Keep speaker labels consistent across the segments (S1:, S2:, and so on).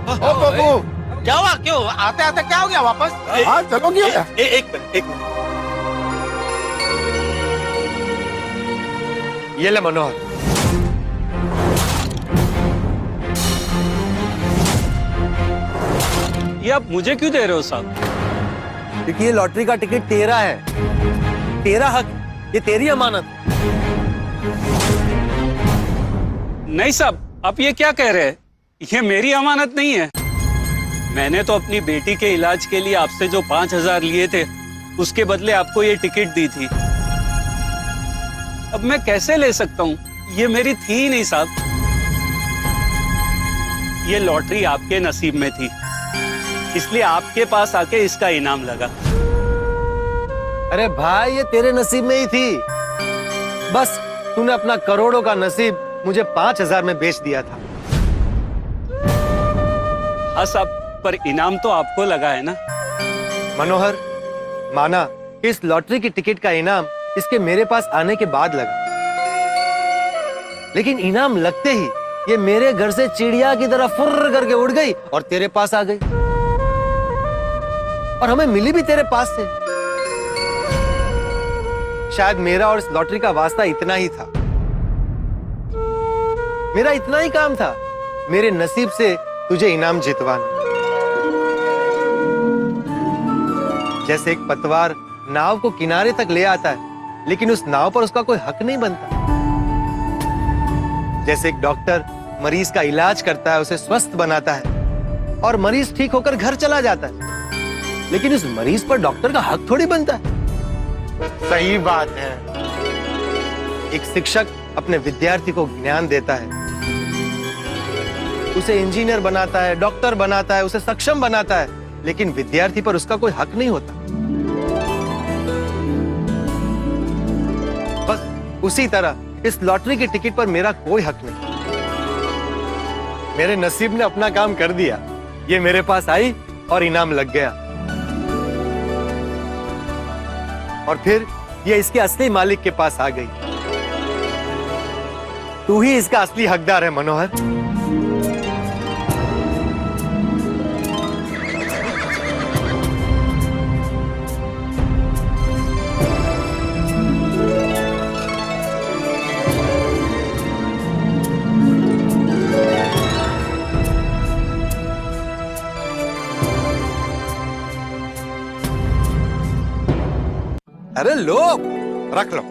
S1: ओ बाबू,
S2: क्या हुआ? क्यों आते आते क्या हो गया वापस?
S1: हाँ चलोगे?
S3: एक मिनट, एक मिनट। ये ले मनोहर,
S4: ये आप मुझे क्यों दे रहे हो साहब?
S3: क्योंकि ये लॉटरी का टिकट तेरा है, तेरा हक, ये तेरी अमानत।
S4: नहीं साहब, आप ये क्या कह रहे हैं? ये मेरी अमानत नहीं है। मैंने तो अपनी बेटी के इलाज के लिए आपसे जो 5,000 लिए थे, उसके बदले आपको ये टिकट दी थी। अब मैं कैसे ले सकता हूँ? ये मेरी थी ही नहीं साहब। ये लॉटरी आपके नसीब में थी, इसलिए आपके पास आके इसका इनाम लगा।
S3: अरे भाई, ये तेरे नसीब में ही थी, बस तूने अपना करोड़ों का नसीब मुझे 5,000 में बेच दिया था।
S4: हाँ साहब, पर इनाम तो आपको लगा है ना।
S3: मनोहर, माना कि इस लॉटरी की टिकट का इनाम इसके मेरे पास आने के बाद लगा, लेकिन इनाम लगते ही ये मेरे घर से चिड़िया की तरह फुर्र करके उड़ गई और तेरे पास आ गई, और हमें मिली भी तेरे पास से। शायद मेरा और इस लॉटरी का वास्ता इतना ही था, मेरा इतना ही काम था, मेरे नसीब से तुझे इनाम जितवाना। जैसे एक पतवार नाव को किनारे तक ले आता है, लेकिन उस नाव पर उसका कोई हक नहीं बनता। जैसे एक डॉक्टर मरीज का इलाज करता है, उसे स्वस्थ बनाता है, और मरीज ठीक होकर घर चला जाता है, लेकिन उस मरीज पर डॉक्टर का हक थोड़ी बनता है।
S1: सही बात है।
S3: एक शिक्षक अपने विद्यार्थी को ज्ञान देता है, उसे इंजीनियर बनाता है, डॉक्टर बनाता है, उसे सक्षम बनाता है, लेकिन विद्यार्थी पर उसका कोई हक नहीं होता। बस उसी तरह इस लॉटरी की टिकट पर मेरा कोई हक नहीं। मेरे नसीब ने अपना काम कर दिया, ये मेरे पास आई और इनाम लग गया, और फिर ये इसके असली मालिक के पास आ गई। तू ही इसका असली हकदार है मनोहर।
S1: अरे लो, रख लो।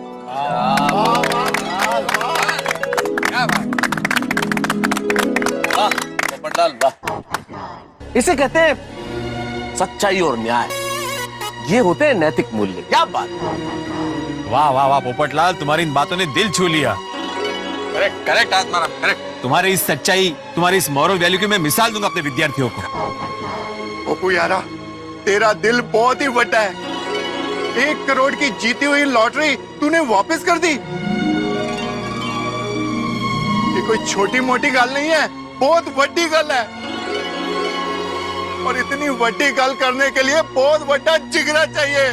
S3: इसे कहते हैं
S5: सच्चाई और न्याय, ये होते हैं नैतिक मूल्य। क्या बात।
S6: वाह वाह वाह पोपटलाल, तुम्हारी इन बातों ने दिल छू लिया।
S1: Correct correct Atmaram, correct.
S6: तुम्हारी इस सच्चाई, तुम्हारी इस मॉरल वैल्यू की मैं मिसाल दूंगा अपने विद्यार्थियों को।
S1: पप्पू यारा, तेरा दिल बहुत ही बड़ा है। 1 करोड़ की जीती हुई लॉटरी तूने वापस कर दी। ये कोई छोटी मोटी गल नहीं है, बहुत बड़ी गल है, और इतनी बड़ी गल करने के लिए बहुत बड़ा जिगरा चाहिए।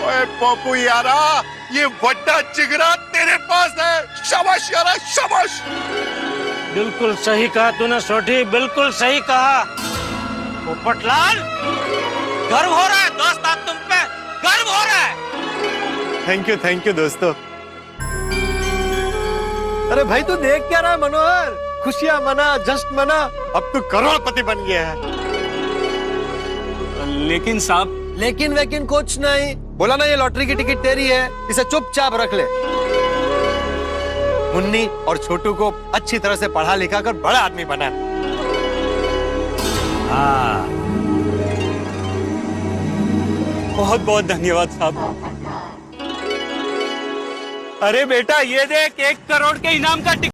S1: ओए पप्पू यारा, ये बड़ा जिगरा तेरे पास है। शाबाश यारा, शाबाश।
S2: बिल्कुल सही कहा तूने सोटी, बिल्कुल सही कहा। पोपटलाल, गर्व हो रहा है दोस्त, आप तुम पे गर्व हो रहा है।
S3: थैंक यू दोस्तों। अरे भाई, तू देख क्या रहा है मनोहर? खुशियां मना, जश्न मना, अब तू करोड़पति बन गया है।
S4: लेकिन साहब,
S3: लेकिन वेकिन कुछ नहीं। बोला ना, ये लॉटरी की टिकट तेरी है, इसे चुपचाप रख ले। मुन्नी और छोटू को अच्छी तरह से पढ़ा लिखा कर बड़ा आदमी बना।
S4: हाँ, बहुत बहुत धन्यवाद साहब। अरे बेटा, ये देख, 1 करोड़ के इनाम का टिकट